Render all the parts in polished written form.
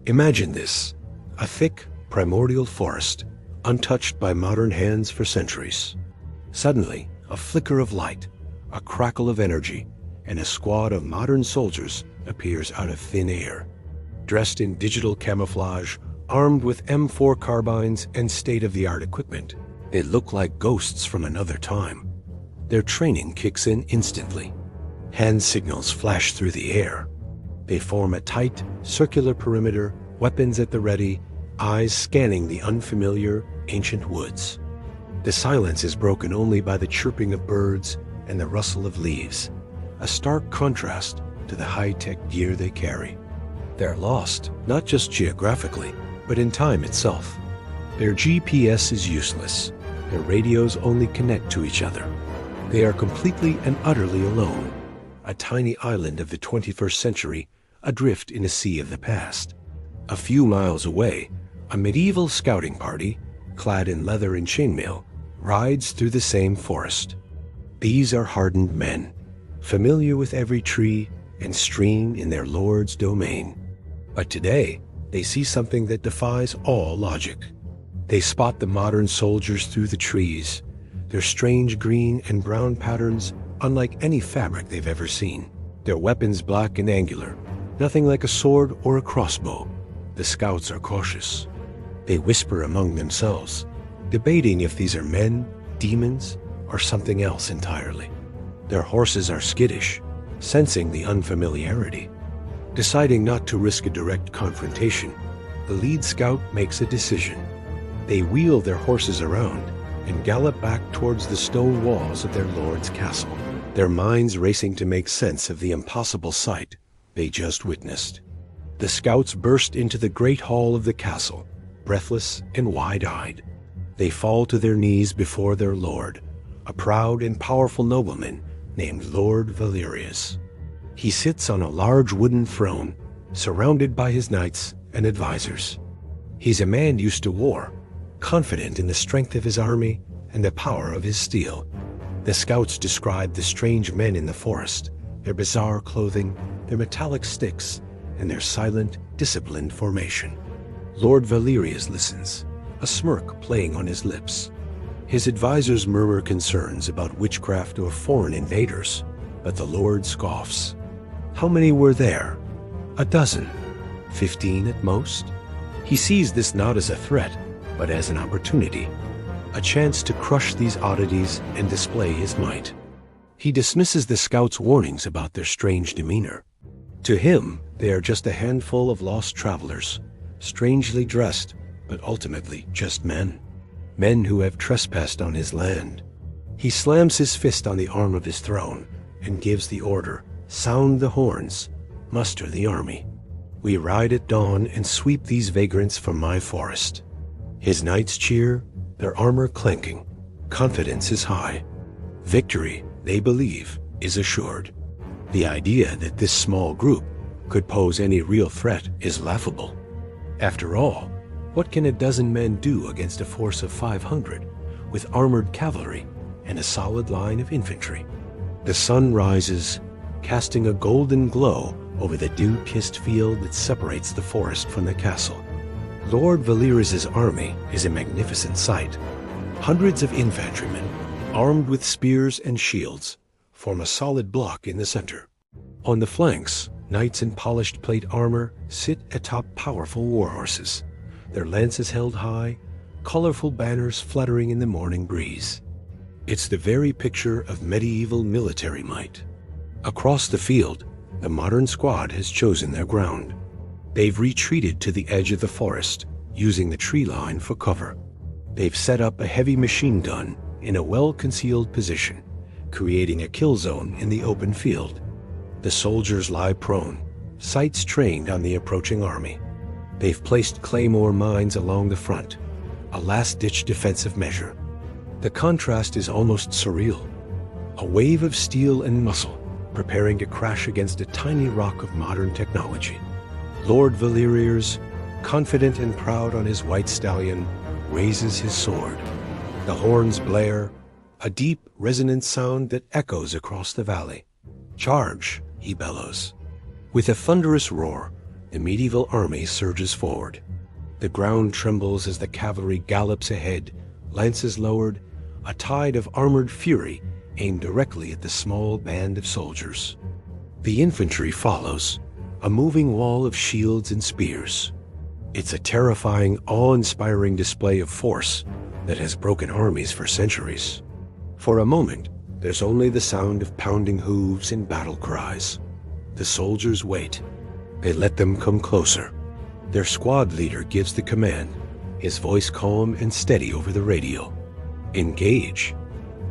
Imagine this, a thick, primordial forest, untouched by modern hands for centuries. Suddenly, a flicker of light, a crackle of energy, and a squad of modern soldiers appears out of thin air. Dressed in digital camouflage, armed with M4 carbines and state-of-the-art equipment, they look like ghosts from another time. Their training kicks in instantly. Hand signals flash through the air. They form a tight, circular perimeter, weapons at the ready, eyes scanning the unfamiliar, ancient woods. The silence is broken only by the chirping of birds and the rustle of leaves, a stark contrast to the high-tech gear they carry. They're lost, not just geographically, but in time itself. Their GPS is useless. Their radios only connect to each other. They are completely and utterly alone, a tiny island of the 21st century, adrift in a sea of the past. A few miles away, a medieval scouting party, clad in leather and chainmail, rides through the same forest. These are hardened men, familiar with every tree and stream in their lord's domain. But today, they see something that defies all logic. They spot the modern soldiers through the trees, their strange green and brown patterns unlike any fabric they've ever seen. Their weapons black and angular, nothing like a sword or a crossbow. The scouts are cautious. They whisper among themselves, debating if these are men, demons, or something else entirely. Their horses are skittish, sensing the unfamiliarity. Deciding not to risk a direct confrontation, the lead scout makes a decision. They wheel their horses around and gallop back towards the stone walls of their lord's castle, their minds racing to make sense of the impossible sight they just witnessed. The scouts burst into the great hall of the castle, breathless and wide-eyed. They fall to their knees before their lord, a proud and powerful nobleman named Lord Valerius. He sits on a large wooden throne, surrounded by his knights and advisors. He's a man used to war, confident in the strength of his army and the power of his steel. The scouts describe the strange men in the forest, their bizarre clothing, their metallic sticks, and their silent, disciplined formation. Lord Valerius listens, a smirk playing on his lips. His advisors murmur concerns about witchcraft or foreign invaders, but the Lord scoffs. How many were there? A dozen? 15 at most? He sees this not as a threat, but as an opportunity, a chance to crush these oddities and display his might. He dismisses the scouts' warnings about their strange demeanor. To him, they are just a handful of lost travelers, strangely dressed, but ultimately just men. Men who have trespassed on his land. He slams his fist on the arm of his throne and gives the order, sound the horns, muster the army. We ride at dawn and sweep these vagrants from my forest. His knights cheer, their armor clanking. Confidence is high. Victory, they believe, is assured. The idea that this small group could pose any real threat is laughable. After all, what can a dozen men do against a force of 500, with armored cavalry and a solid line of infantry? The sun rises, casting a golden glow over the dew-kissed field that separates the forest from the castle. Lord Valerius's army is a magnificent sight. Hundreds of infantrymen, armed with spears and shields, form a solid block in the center. On the flanks, knights in polished plate armor sit atop powerful war horses, their lances held high, colorful banners fluttering in the morning breeze. It's the very picture of medieval military might. Across the field, the modern squad has chosen their ground. They've retreated to the edge of the forest, using the tree line for cover. They've set up a heavy machine gun in a well-concealed position, creating a kill zone in the open field. The soldiers lie prone, sights trained on the approaching army. They've placed claymore mines along the front, a last-ditch defensive measure. The contrast is almost surreal. A wave of steel and muscle, preparing to crash against a tiny rock of modern technology. Lord Valerius, confident and proud on his white stallion, raises his sword. The horns blare, a deep, resonant sound that echoes across the valley. "Charge!" he bellows. With a thunderous roar, The medieval army surges forward. The ground trembles as the cavalry gallops ahead, lances lowered, a tide of armored fury aimed directly at the small band of soldiers. The infantry follows, a moving wall of shields and spears. It's a terrifying, awe-inspiring display of force that has broken armies for centuries. For a moment, there's only the sound of pounding hooves and battle cries. The soldiers wait. They let them come closer. Their squad leader gives the command, his voice calm and steady over the radio. Engage.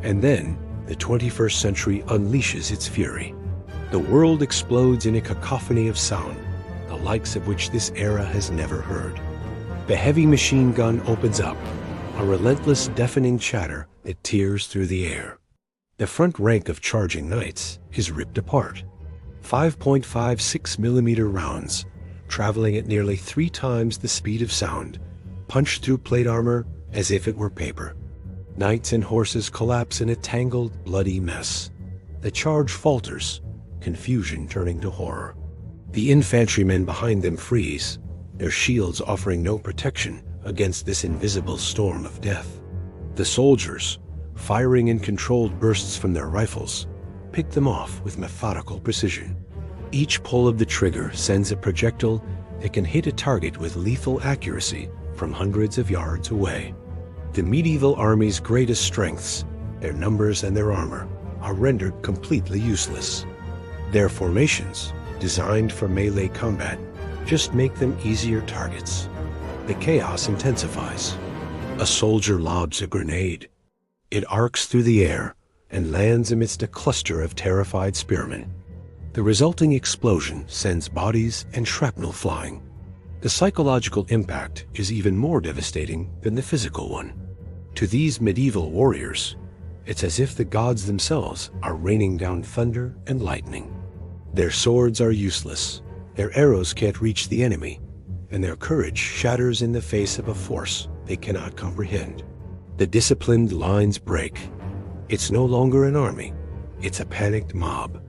And then, the 21st century unleashes its fury. The world explodes in a cacophony of sound, the likes of which this era has never heard. The heavy machine gun opens up, a relentless, deafening chatter that tears through the air. The front rank of charging knights is ripped apart. 5.56mm rounds, traveling at nearly 3 times the speed of sound, punch through plate armor as if it were paper. Knights and horses collapse in a tangled, bloody mess. The charge falters, confusion turning to horror. The infantrymen behind them freeze, their shields offering no protection against this invisible storm of death. The soldiers, firing in controlled bursts from their rifles, pick them off with methodical precision. Each pull of the trigger sends a projectile that can hit a target with lethal accuracy from hundreds of yards away. The medieval army's greatest strengths, their numbers and their armor, are rendered completely useless. Their formations, designed for melee combat, just make them easier targets. The chaos intensifies. A soldier lobs a grenade. It arcs through the air and lands amidst a cluster of terrified spearmen. The resulting explosion sends bodies and shrapnel flying. The psychological impact is even more devastating than the physical one. To these medieval warriors, it's as if the gods themselves are raining down thunder and lightning. Their swords are useless, their arrows can't reach the enemy, and their courage shatters in the face of a force they cannot comprehend. The disciplined lines break. It's no longer an army, it's a panicked mob.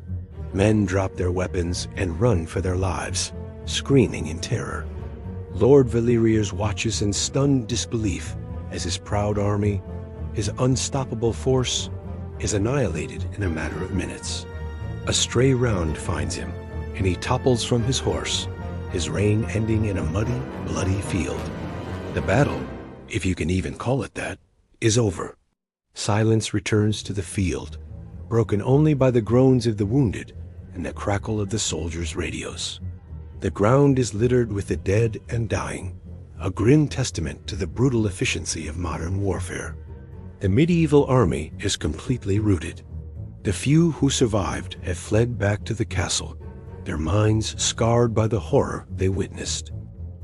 Men drop their weapons and run for their lives, screaming in terror. Lord Valerius watches in stunned disbelief as his proud army, his unstoppable force, is annihilated in a matter of minutes. A stray round finds him, and he topples from his horse, his reign ending in a muddy, bloody field. The battle, if you can even call it that, is over. Silence returns to the field, broken only by the groans of the wounded and the crackle of the soldiers' radios. The ground is littered with the dead and dying, a grim testament to the brutal efficiency of modern warfare. The medieval army is completely routed. The few who survived have fled back to the castle, their minds scarred by the horror they witnessed.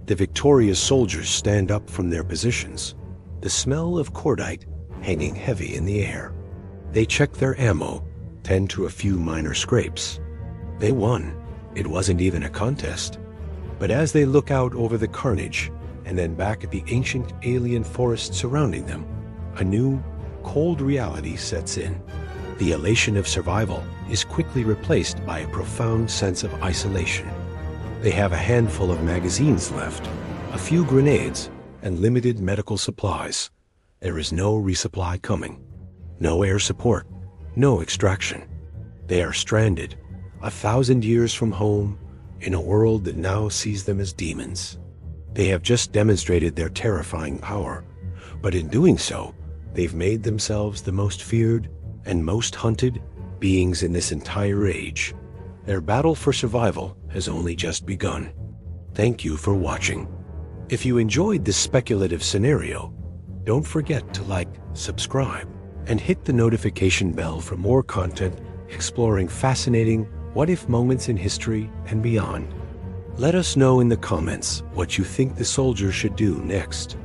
The victorious soldiers stand up from their positions, the smell of cordite hanging heavy in the air. They check their ammo, tend to a few minor scrapes. They won. It wasn't even a contest. But as they look out over the carnage and then back at the ancient alien forest surrounding them, a new, cold reality sets in. The elation of survival is quickly replaced by a profound sense of isolation. They have a handful of magazines left, a few grenades, and limited medical supplies. There is no resupply coming, no air support, no extraction. They are stranded, 1,000 years from home, in a world that now sees them as demons. They have just demonstrated their terrifying power, but in doing so, they've made themselves the most feared and most hunted beings in this entire age. Their battle for survival has only just begun. Thank you for watching. If you enjoyed this speculative scenario, don't forget to like, subscribe, and hit the notification bell for more content exploring fascinating what-if moments in history and beyond. Let us know in the comments what you think the soldiers should do next.